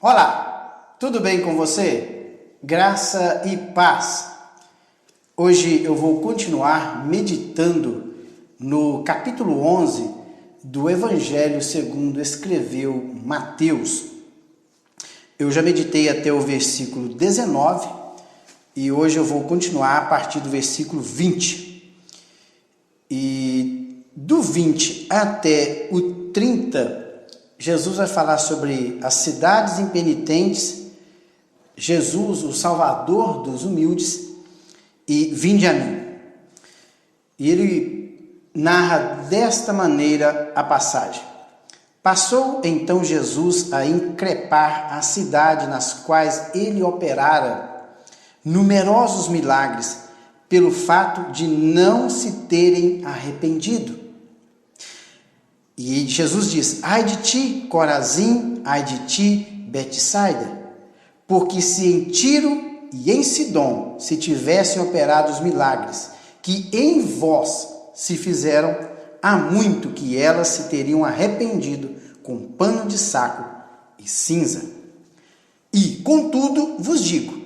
Olá, tudo bem com você? Graça e paz. Hoje eu vou continuar meditando no capítulo 11 do Evangelho segundo escreveu Mateus. Eu já meditei até o versículo 19 e hoje eu vou continuar a partir do versículo 20. E do 20 até o 30, Jesus vai falar sobre as cidades impenitentes, Jesus, o Salvador dos humildes, e vinde a mim. E ele narra desta maneira a passagem. Passou então Jesus a increpar a cidade nas quais ele operara numerosos milagres, pelo fato de não se terem arrependido. E Jesus diz: ai de ti, Corazim, ai de ti, Betsaida, porque se em Tiro e em Sidom se tivessem operado os milagres que em vós se fizeram, há muito que elas se teriam arrependido com pano de saco e cinza. E, contudo, vos digo,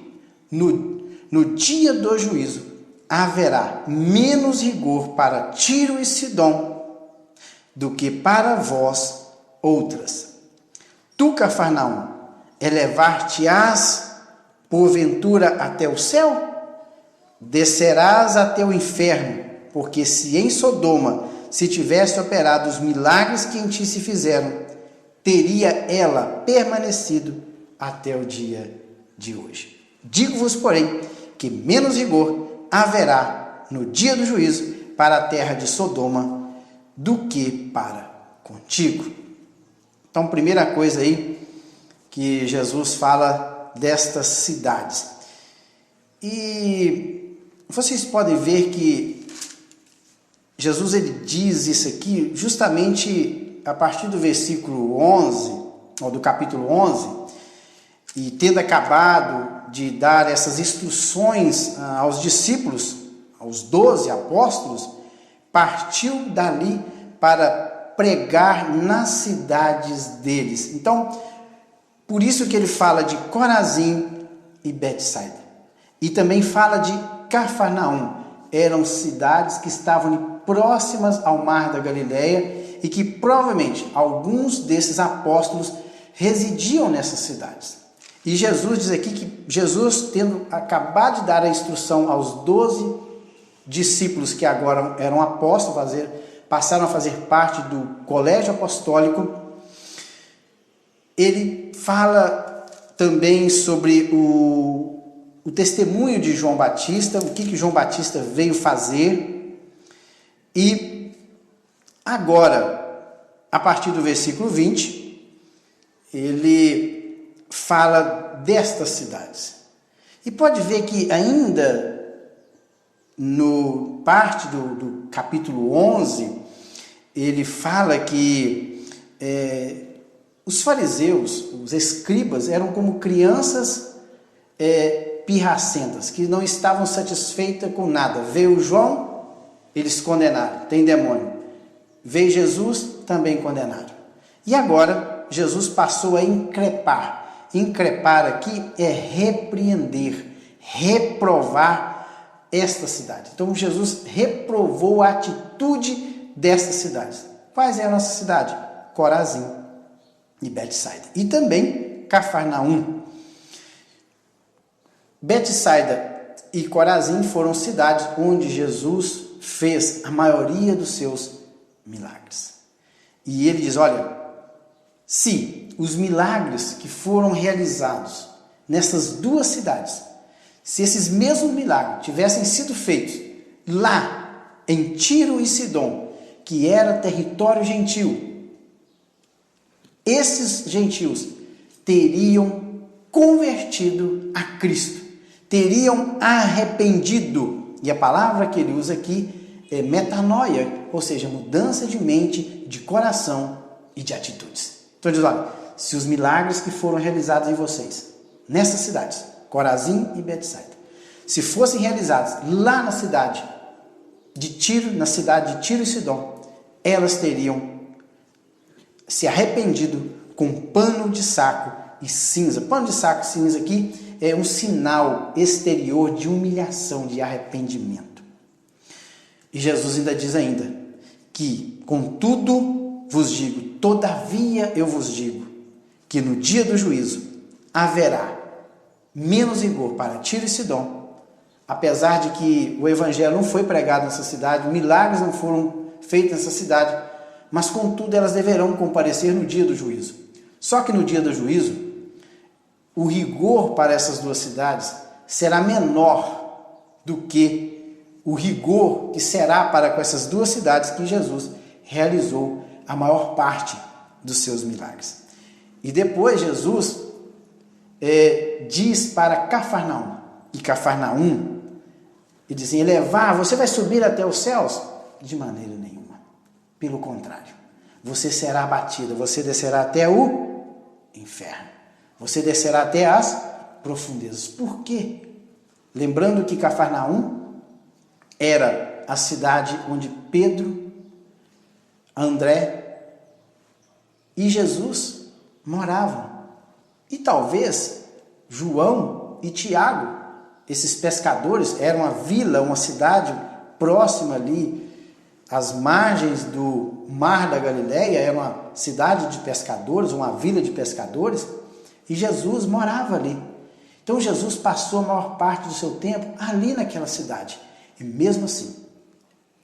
no dia do juízo haverá menos rigor para Tiro e Sidom do que para vós outras. Tu, Cafarnaum, elevar-te-ás porventura até o céu? Descerás até o inferno, porque se em Sodoma se tivesse operado os milagres que em ti se fizeram, teria ela permanecido até o dia de hoje. Digo-vos, porém, que menos rigor haverá no dia do juízo para a terra de Sodoma do que para contigo. Então, primeira coisa aí que Jesus fala destas cidades. E vocês podem ver que Jesus ele diz isso aqui justamente a partir do versículo 11, ou do capítulo 11, e tendo acabado de dar essas instruções aos discípulos, aos 12 apóstolos, partiu dali para pregar nas cidades deles. Então, por isso que ele fala de Corazim e Betsaida. E também fala de Cafarnaum. Eram cidades que estavam próximas ao mar da Galileia e que provavelmente alguns desses apóstolos residiam nessas cidades. E Jesus diz aqui que Jesus, tendo acabado de dar a instrução aos 12 discípulos que agora eram apóstolos, passaram a fazer parte do colégio apostólico, ele fala também sobre o testemunho de João Batista, o que João Batista veio fazer. E agora, a partir do versículo 20, ele fala destas cidades. E pode ver que ainda no parte do capítulo 11, ele fala que os fariseus, os escribas, eram como crianças pirracentas, que não estavam satisfeitas com nada. Veio João, eles condenaram, tem demônio. Veio Jesus, também condenaram. E agora, Jesus passou a increpar. Increpar aqui é repreender, reprovar esta cidade. Então, Jesus reprovou a atitude destas cidades. Quais eram essas cidades? Corazim e Betsaida. E também Cafarnaum. Betsaida e Corazim foram cidades onde Jesus fez a maioria dos seus milagres. E ele diz, olha, se os milagres que foram realizados nessas duas cidades, se esses mesmos milagres tivessem sido feitos lá em Tiro e Sidom, que era território gentil, esses gentios teriam convertido a Cristo, teriam arrependido. E a palavra que ele usa aqui é metanoia, ou seja, mudança de mente, de coração e de atitudes. Então diz, olha, se os milagres que foram realizados em vocês, nessas cidades, Corazim e Betsaida, se fossem realizados lá na cidade de Tiro, na cidade de Tiro e Sidom, elas teriam se arrependido com pano de saco e cinza. Pano de saco e cinza aqui é um sinal exterior de humilhação, de arrependimento. E Jesus ainda diz que, contudo vos digo, todavia eu vos digo, que no dia do juízo haverá menos rigor para Tiro e Sidom, apesar de que o evangelho não foi pregado nessa cidade, milagres não foram feitos nessa cidade, mas contudo elas deverão comparecer no dia do juízo. Só que no dia do juízo, o rigor para essas duas cidades será menor do que o rigor que será para com essas duas cidades que Jesus realizou a maior parte dos seus milagres. E depois Jesus diz para Cafarnaum, e Cafarnaum, e diz assim, elevar, você vai subir até os céus? De maneira nenhuma. Pelo contrário, você será abatida, você descerá até o inferno. Você descerá até as profundezas. Por quê? Lembrando que Cafarnaum era a cidade onde Pedro, André e Jesus moravam. E talvez João e Tiago, esses pescadores, era uma vila, uma cidade próxima ali, às margens do Mar da Galileia, era uma cidade de pescadores, uma vila de pescadores, e Jesus morava ali. Então Jesus passou a maior parte do seu tempo ali naquela cidade. E mesmo assim,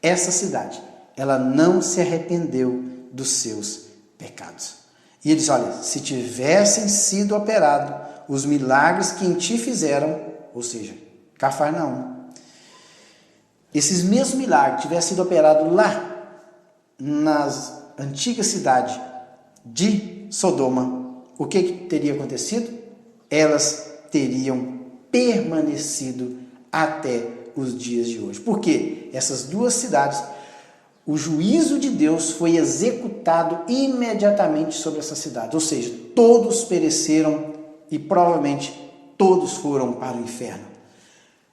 essa cidade, ela não se arrependeu dos seus pecados. E ele diz, olha, se tivessem sido operados os milagres que em ti fizeram, ou seja, Cafarnaum, esses mesmos milagres tivessem sido operados lá, nas antigas cidades de Sodoma, o que teria acontecido? Elas teriam permanecido até os dias de hoje. Porque essas duas cidades, o juízo de Deus foi executado imediatamente sobre essa cidade. Ou seja, todos pereceram e provavelmente todos foram para o inferno.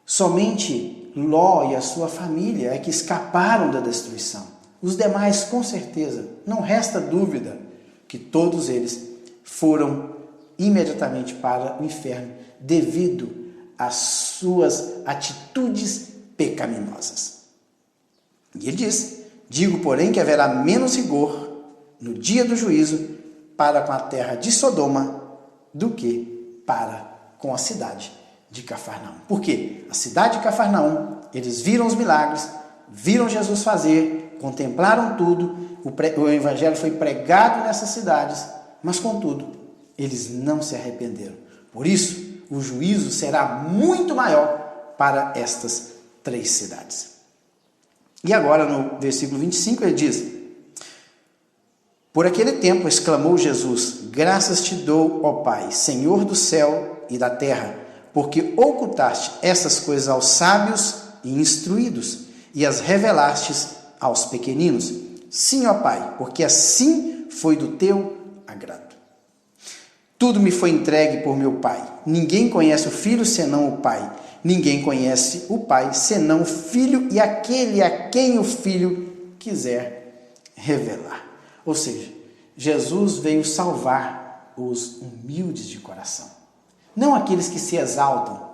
Somente Ló e a sua família é que escaparam da destruição. Os demais, com certeza, não resta dúvida que todos eles foram imediatamente para o inferno devido às suas atitudes pecaminosas. E ele diz, digo, porém, que haverá menos rigor no dia do juízo para com a terra de Sodoma do que para com a cidade de Cafarnaum. Por quê? A cidade de Cafarnaum, eles viram os milagres, viram Jesus fazer, contemplaram tudo, o evangelho foi pregado nessas cidades, mas contudo, eles não se arrependeram. Por isso, o juízo será muito maior para estas três cidades. E agora, no versículo 25, ele diz, por aquele tempo exclamou Jesus, graças te dou, ó Pai, Senhor do céu e da terra, porque ocultaste essas coisas aos sábios e instruídos, e as revelastes aos pequeninos. Sim, ó Pai, porque assim foi do teu agrado. Tudo me foi entregue por meu Pai. Ninguém conhece o Filho senão o Pai. Ninguém conhece o Pai senão o Filho e aquele a quem o Filho quiser revelar. Ou seja, Jesus veio salvar os humildes de coração. Não aqueles que se exaltam,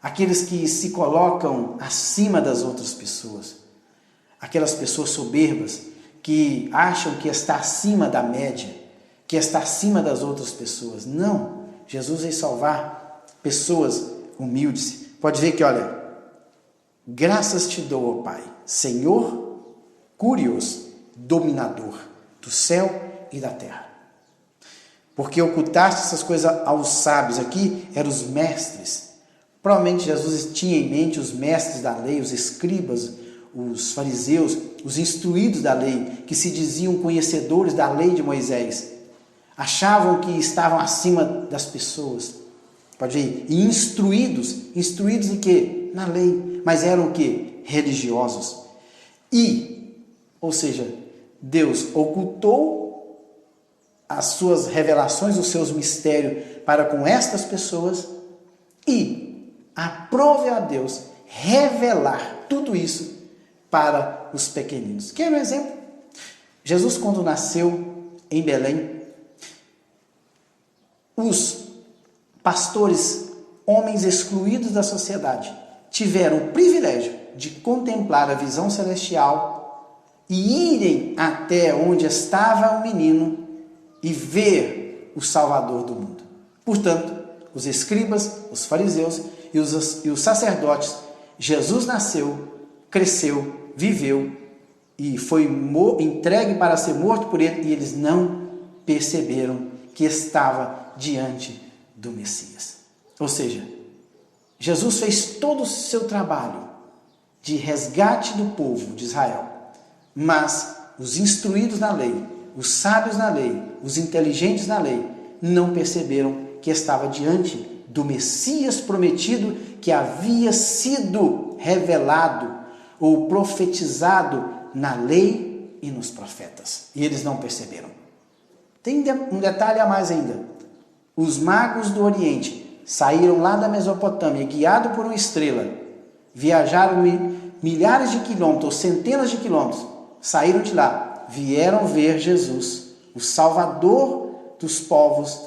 aqueles que se colocam acima das outras pessoas, aquelas pessoas soberbas que acham que está acima da média, que está acima das outras pessoas. Não, Jesus veio salvar pessoas humildes. Pode ver que, olha, graças te dou, ó Pai, Senhor, Curios, dominador do céu e da terra. Porque ocultaste essas coisas aos sábios. Aqui eram os mestres. Provavelmente Jesus tinha em mente os mestres da lei, os escribas, os fariseus, os instruídos da lei, que se diziam conhecedores da lei de Moisés. Achavam que estavam acima das pessoas. Pode ver? E instruídos em quê? Na lei. Mas eram o quê? Religiosos. Ou seja, Deus ocultou as suas revelações, os seus mistérios para com estas pessoas e aprove a Deus revelar tudo isso para os pequeninos. Quer um exemplo? Jesus, quando nasceu em Belém, os pastores, homens excluídos da sociedade, tiveram o privilégio de contemplar a visão celestial e irem até onde estava o menino e ver o Salvador do mundo. Portanto, os escribas, os fariseus e os sacerdotes, Jesus nasceu, cresceu, viveu e foi entregue para ser morto por ele, e eles não perceberam que estava diante do Messias. Ou seja, Jesus fez todo o seu trabalho de resgate do povo de Israel, mas os instruídos na lei, os sábios na lei, os inteligentes na lei, não perceberam que estava diante do Messias prometido, que havia sido revelado ou profetizado na lei e nos profetas. E eles não perceberam. Tem um detalhe a mais ainda. Os magos do Oriente saíram lá da Mesopotâmia, guiados por uma estrela, viajaram milhares de quilômetros, ou centenas de quilômetros, saíram de lá, vieram ver Jesus, o Salvador dos povos,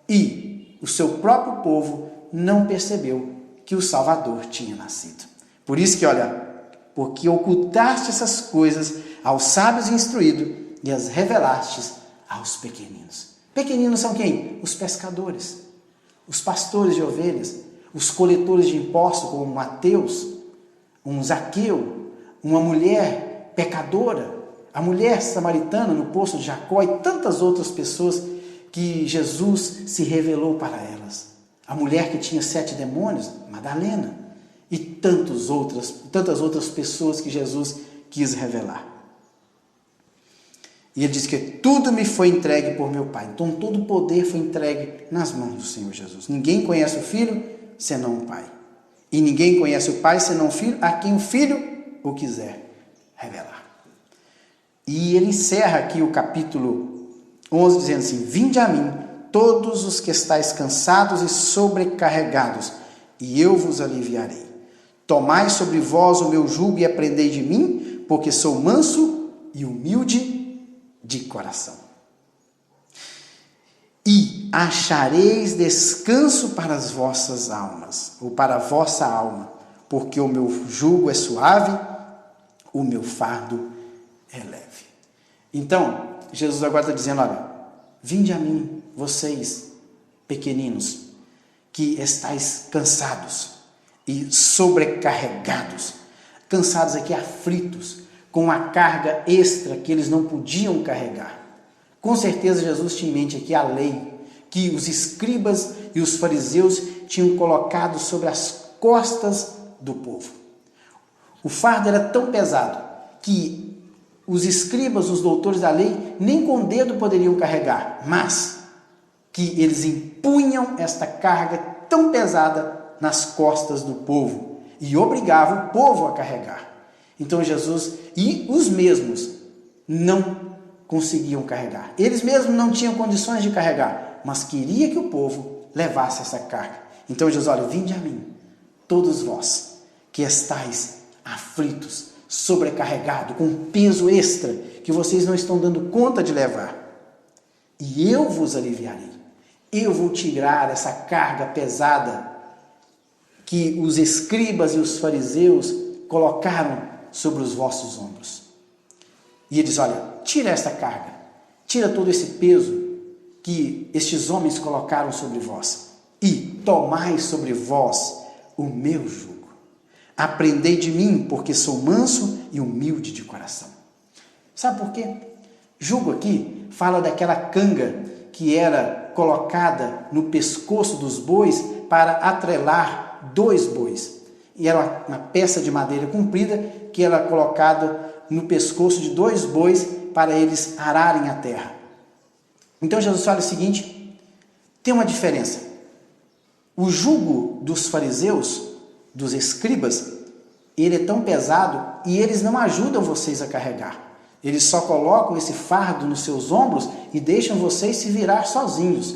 e o seu próprio povo não percebeu que o Salvador tinha nascido. Por isso que, olha, porque ocultaste essas coisas aos sábios e instruídos e as revelaste aos pequeninos. Pequeninos são quem? Os pescadores, os pastores de ovelhas, os coletores de impostos, como Mateus, um Zaqueu, uma mulher pecadora, a mulher samaritana no poço de Jacó e tantas outras pessoas que Jesus se revelou para elas. A mulher que tinha 7 demônios, Madalena, e tantas outras pessoas que Jesus quis revelar. E ele diz que tudo me foi entregue por meu Pai. Então todo o poder foi entregue nas mãos do Senhor Jesus. Ninguém conhece o Filho senão o Pai. E ninguém conhece o Pai senão o Filho, a quem o Filho o quiser revelar. E ele encerra aqui o capítulo 11 dizendo assim: vinde a mim, todos os que estáis cansados e sobrecarregados, e eu vos aliviarei. Tomai sobre vós o meu jugo e aprendei de mim, porque sou manso e humilde de coração. E achareis descanso para as vossas almas, ou para a vossa alma, porque o meu jugo é suave, o meu fardo é leve. Então, Jesus agora está dizendo, olha, vinde a mim, vocês pequeninos, que estáis cansados e sobrecarregados, cansados aqui, aflitos, com a carga extra que eles não podiam carregar. Com certeza Jesus tinha em mente aqui a lei, que os escribas e os fariseus tinham colocado sobre as costas do povo. O fardo era tão pesado que os escribas, os doutores da lei, nem com o dedo poderiam carregar, mas que eles impunham esta carga tão pesada nas costas do povo e obrigavam o povo a carregar. Então Jesus e os mesmos não conseguiam carregar. Eles mesmos não tinham condições de carregar, mas queria que o povo levasse essa carga. Então Jesus, olha, vinde a mim, todos vós que estáis aflitos, sobrecarregados, com peso extra que vocês não estão dando conta de levar. E eu vos aliviarei. Eu vou tirar essa carga pesada que os escribas e os fariseus colocaram sobre os vossos ombros. E ele diz, olha, tira essa carga, tira todo esse peso que estes homens colocaram sobre vós e tomai sobre vós o meu jugo. Aprendei de mim, porque sou manso e humilde de coração. Sabe por quê? Jugo aqui fala daquela canga que era colocada no pescoço dos bois para atrelar 2 bois. E era uma peça de madeira comprida que era colocada no pescoço de 2 bois para eles ararem a terra. Então Jesus fala o seguinte, tem uma diferença. O jugo dos fariseus, dos escribas, ele é tão pesado e eles não ajudam vocês a carregar. Eles só colocam esse fardo nos seus ombros e deixam vocês se virar sozinhos.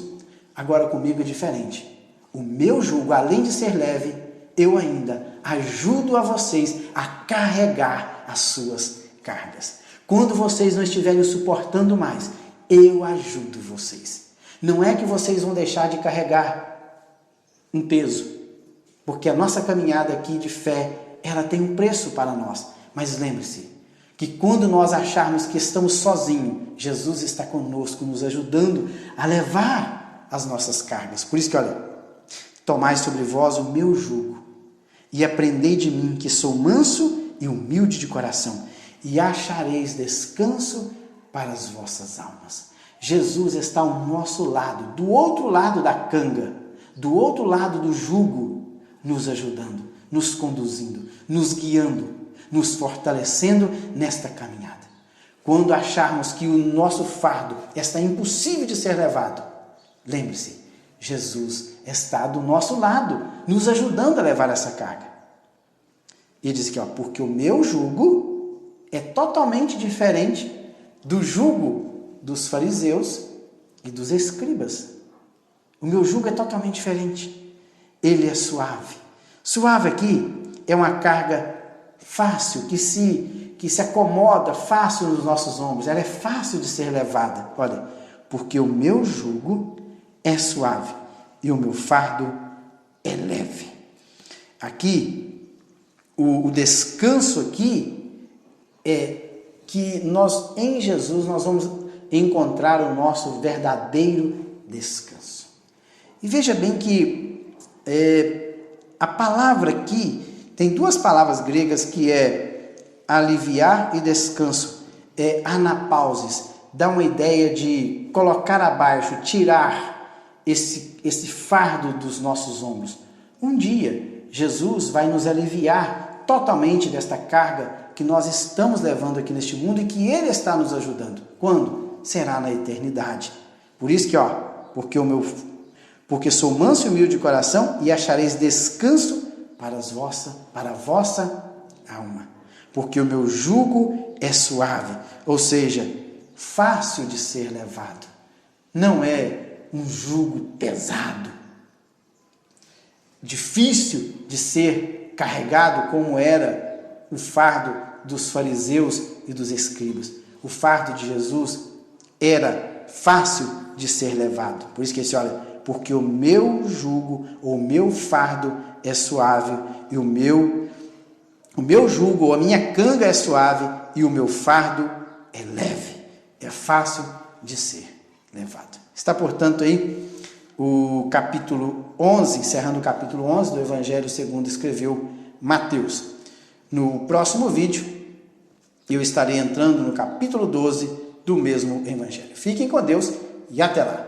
Agora comigo é diferente. O meu jugo, além de ser leve, eu ainda ajudo a vocês a carregar as suas cargas. Quando vocês não estiverem suportando mais, eu ajudo vocês. Não é que vocês vão deixar de carregar, um peso, porque a nossa caminhada aqui de fé, ela tem um preço para nós. Mas lembre-se que quando nós acharmos que estamos sozinhos, Jesus está conosco, nos ajudando a levar as nossas cargas. Por isso que, olha, tomai sobre vós o meu jugo e aprendei de mim, que sou manso e humilde de coração, e achareis descanso para as vossas almas. Jesus está ao nosso lado, do outro lado da canga, do outro lado do jugo, nos ajudando, nos conduzindo, nos guiando, nos fortalecendo nesta caminhada. Quando acharmos que o nosso fardo está impossível de ser levado, lembre-se, Jesus está do nosso lado, nos ajudando a levar essa carga. E diz aqui, porque o meu jugo é totalmente diferente do jugo dos fariseus e dos escribas. O meu jugo é totalmente diferente. Ele é suave. Suave aqui é uma carga fácil, que se acomoda fácil nos nossos ombros. Ela é fácil de ser levada. Olha, porque o meu jugo é suave e o meu fardo é leve. Aqui, o descanso aqui é que nós, em Jesus, nós vamos encontrar o nosso verdadeiro descanso. E veja bem que a palavra aqui, tem duas palavras gregas que é aliviar e descanso. É anapausis, dá uma ideia de colocar abaixo, tirar esse fardo dos nossos ombros. Um dia, Jesus vai nos aliviar totalmente desta carga que nós estamos levando aqui neste mundo e que Ele está nos ajudando. Quando? Será na eternidade. Por isso que, porque sou manso e humilde de coração e achareis descanso para a vossa alma. Porque o meu jugo é suave, ou seja, fácil de ser levado. Não é um jugo pesado, difícil de ser carregado como era o fardo dos fariseus e dos escribas. O fardo de Jesus era fácil de ser levado. Por isso que ele olha, porque o meu jugo, ou o meu fardo é suave, e o meu jugo, ou a minha canga é suave, e o meu fardo é leve. É fácil de ser levado. Está, portanto, aí o capítulo 11, encerrando o capítulo 11 do Evangelho segundo escreveu Mateus. No próximo vídeo, eu estarei entrando no capítulo 12 do mesmo Evangelho. Fiquem com Deus e até lá.